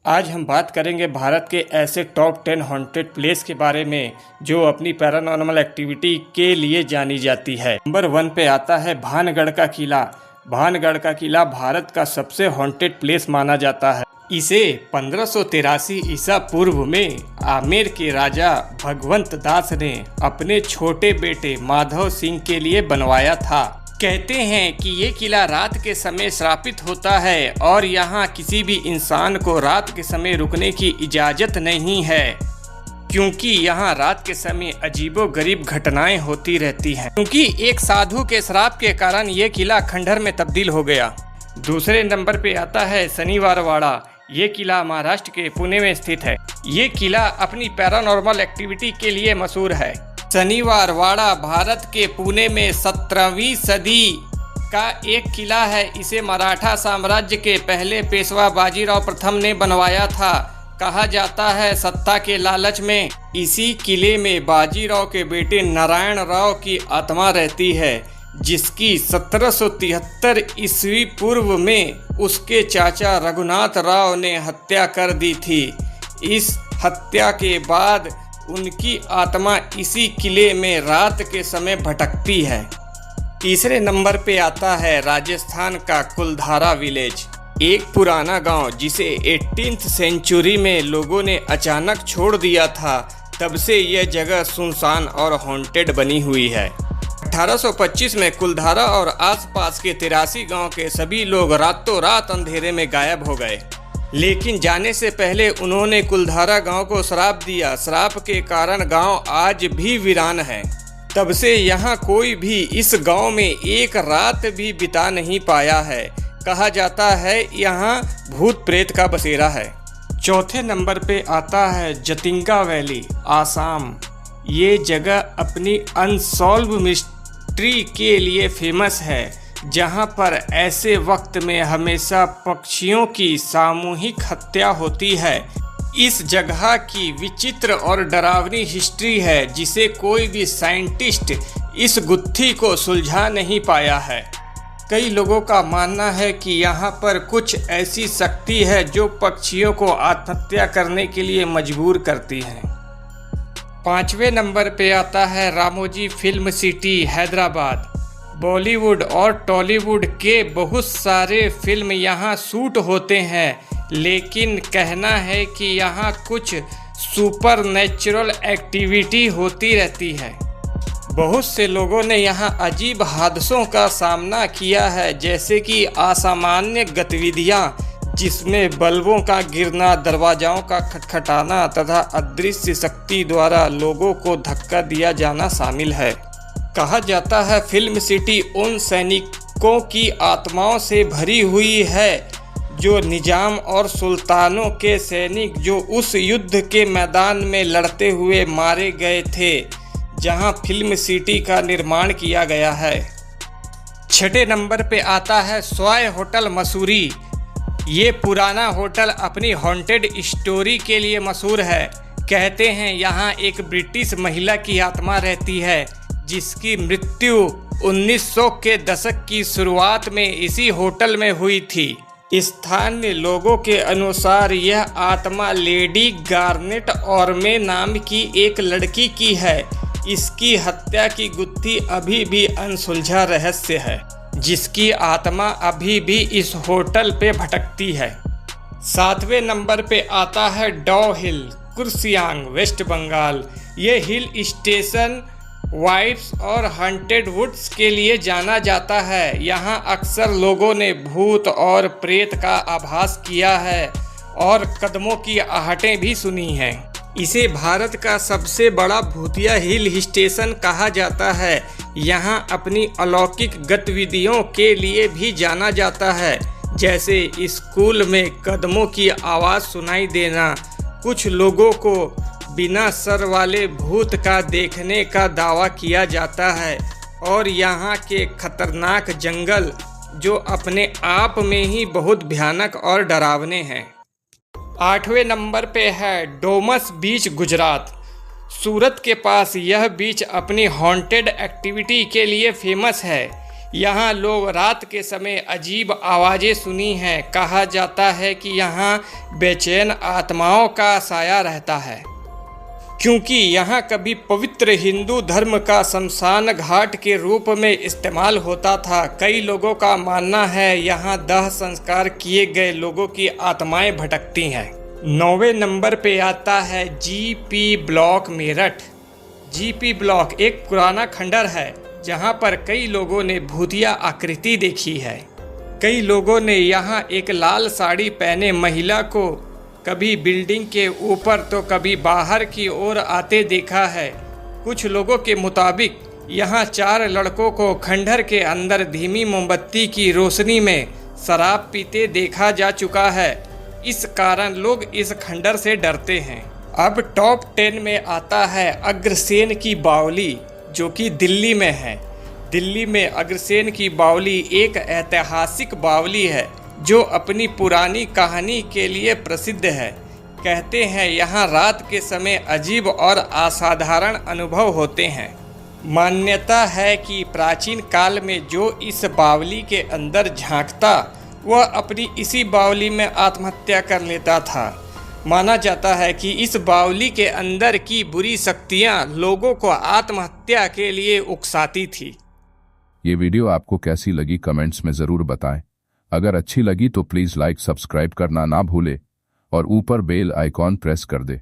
आज हम बात करेंगे भारत के ऐसे टॉप 10 हॉन्टेड प्लेस के बारे में जो अपनी पैरानॉर्मल एक्टिविटी के लिए जानी जाती है। नंबर 1 पे आता है भानगढ़ का किला। भानगढ़ का किला भारत का सबसे हॉन्टेड प्लेस माना जाता है। इसे 1583 ईसा पूर्व में आमेर के राजा भगवंत दास ने अपने छोटे बेटे माधव सिंह के लिए बनवाया था। कहते हैं कि ये किला रात के समय श्रापित होता है और यहाँ किसी भी इंसान को रात के समय रुकने की इजाज़त नहीं है, क्योंकि यहाँ रात के समय अजीबोगरीब घटनाएं होती रहती हैं। क्योंकि एक साधु के श्राप के कारण ये किला खंडहर में तब्दील हो गया। दूसरे नंबर पे आता है शनिवारवाड़ा। ये किला महाराष्ट्र के पुणे में स्थित है। ये किला अपनी पैरानॉर्मल एक्टिविटी के लिए मशहूर है। शनिवारवाड़ा भारत के पुणे में 17वीं सदी का एक किला है। इसे मराठा साम्राज्य के पहले पेशवा बाजीराव प्रथम ने बनवाया था। कहा जाता है सत्ता के लालच में इसी किले में बाजीराव के बेटे नारायण राव की आत्मा रहती है, जिसकी 1773 ईस्वी पूर्व में उसके चाचा रघुनाथ राव ने हत्या कर दी थी। इस हत्या के बाद उनकी आत्मा इसी किले में रात के समय भटकती है। तीसरे नंबर पे आता है राजस्थान का कुलधारा विलेज। एक पुराना गांव जिसे 18th सेंचुरी में लोगों ने अचानक छोड़ दिया था। तब से यह जगह सुनसान और हॉन्टेड बनी हुई है। 1825 में कुलधारा और आसपास के 83 गांव के सभी लोग रातों रात अंधेरे में गायब हो गए। लेकिन जाने से पहले उन्होंने कुलधारा गांव को श्राप दिया। श्राप के कारण गांव आज भी वीरान है। तब से यहाँ कोई भी इस गांव में एक रात भी बिता नहीं पाया है। कहा जाता है यहाँ भूत प्रेत का बसेरा है। चौथे नंबर पे आता है जतिंगा वैली, आसाम। ये जगह अपनी अनसॉल्व मिस्ट्री के लिए फेमस है, जहां पर ऐसे वक्त में हमेशा पक्षियों की सामूहिक हत्या होती है। इस जगह की विचित्र और डरावनी हिस्ट्री है, जिसे कोई भी साइंटिस्ट इस गुत्थी को सुलझा नहीं पाया है। कई लोगों का मानना है कि यहाँ पर कुछ ऐसी शक्ति है जो पक्षियों को आत्महत्या करने के लिए मजबूर करती है। 5वें नंबर पे आता है रामोजी फिल्म सिटी, हैदराबाद। बॉलीवुड और टॉलीवुड के बहुत सारे फिल्म यहाँ शूट होते हैं, लेकिन कहना है कि यहाँ कुछ सुपर नेचुरल एक्टिविटी होती रहती है। बहुत से लोगों ने यहाँ अजीब हादसों का सामना किया है, जैसे कि असामान्य गतिविधियाँ जिसमें बल्बों का गिरना, दरवाजाओं का खटखटाना तथा अदृश्य शक्ति द्वारा लोगों को धक्का दिया जाना शामिल है। कहा जाता है फिल्म सिटी उन सैनिकों की आत्माओं से भरी हुई है जो निजाम और सुल्तानों के सैनिक जो उस युद्ध के मैदान में लड़ते हुए मारे गए थे, जहां फिल्म सिटी का निर्माण किया गया है। 6ठे नंबर पे आता है स्वाय होटल, मसूरी। ये पुराना होटल अपनी हॉन्टेड स्टोरी के लिए मशहूर है। कहते हैं यहाँ एक ब्रिटिश महिला की आत्मा रहती है, जिसकी मृत्यु 1900 के दशक की शुरुआत में इसी होटल में हुई थी। स्थानीय लोगों के अनुसार यह आत्मा लेडी गार्नेट ऑर्मे नाम की एक लड़की की है। इसकी हत्या की गुत्थी अभी भी अनसुलझा रहस्य है, जिसकी आत्मा अभी भी इस होटल पे भटकती है। 7वें नंबर पे आता है डॉ हिल, कुर्सियांग, वेस्ट बंगाल। ये हिल स्टेशन वाइब्स और हॉन्टेड वुड्स के लिए जाना जाता है। यहाँ अक्सर लोगों ने भूत और प्रेत का आभास किया है और कदमों की आहटें भी सुनी हैं। इसे भारत का सबसे बड़ा भूतिया हिल स्टेशन कहा जाता है। यहाँ अपनी अलौकिक गतिविधियों के लिए भी जाना जाता है, जैसे स्कूल में कदमों की आवाज़ सुनाई देना। कुछ लोगों को बिना सर वाले भूत का देखने का दावा किया जाता है और यहाँ के खतरनाक जंगल जो अपने आप में ही बहुत भयानक और डरावने हैं। 8वें नंबर पे है डोमस बीच, गुजरात। सूरत के पास यह बीच अपनी हॉन्टेड एक्टिविटी के लिए फेमस है। यहाँ लोग रात के समय अजीब आवाज़ें सुनी हैं। कहा जाता है कि यहाँ बेचैन आत्माओं का साया रहता है, क्योंकि यहाँ कभी पवित्र हिंदू धर्म का शमशान घाट के रूप में इस्तेमाल होता था। कई लोगों का मानना है यहाँ दाह संस्कार किए गए लोगों की आत्माएं भटकती हैं। 9वें नंबर पे आता है GP block Meerut. GP block एक पुराना खंडर है जहाँ पर कई लोगों ने भूतिया आकृति देखी है। कई लोगों ने यहाँ एक लाल साड़ी पहने महिला को कभी बिल्डिंग के ऊपर तो कभी बाहर की ओर आते देखा है। कुछ लोगों के मुताबिक यहाँ 4 लड़कों को खंडहर के अंदर धीमी मोमबत्ती की रोशनी में शराब पीते देखा जा चुका है। इस कारण लोग इस खंडहर से डरते हैं। अब टॉप 10 में आता है अग्रसेन की बावली, जो कि दिल्ली में है। दिल्ली में अग्रसेन की बावली एक ऐतिहासिक बावली है जो अपनी पुरानी कहानी के लिए प्रसिद्ध है। कहते हैं यहाँ रात के समय अजीब और असाधारण अनुभव होते हैं। मान्यता है कि प्राचीन काल में जो इस बावली के अंदर झांकता वह अपनी इसी बावली में आत्महत्या कर लेता था। माना जाता है कि इस बावली के अंदर की बुरी शक्तियाँ लोगों को आत्महत्या के लिए उकसाती थी। ये वीडियो आपको कैसी लगी कमेंट्स में ज़रूर बताएं। अगर अच्छी लगी तो प्लीज़ लाइक सब्सक्राइब करना ना भूले और ऊपर बेल आइकॉन प्रेस कर दे।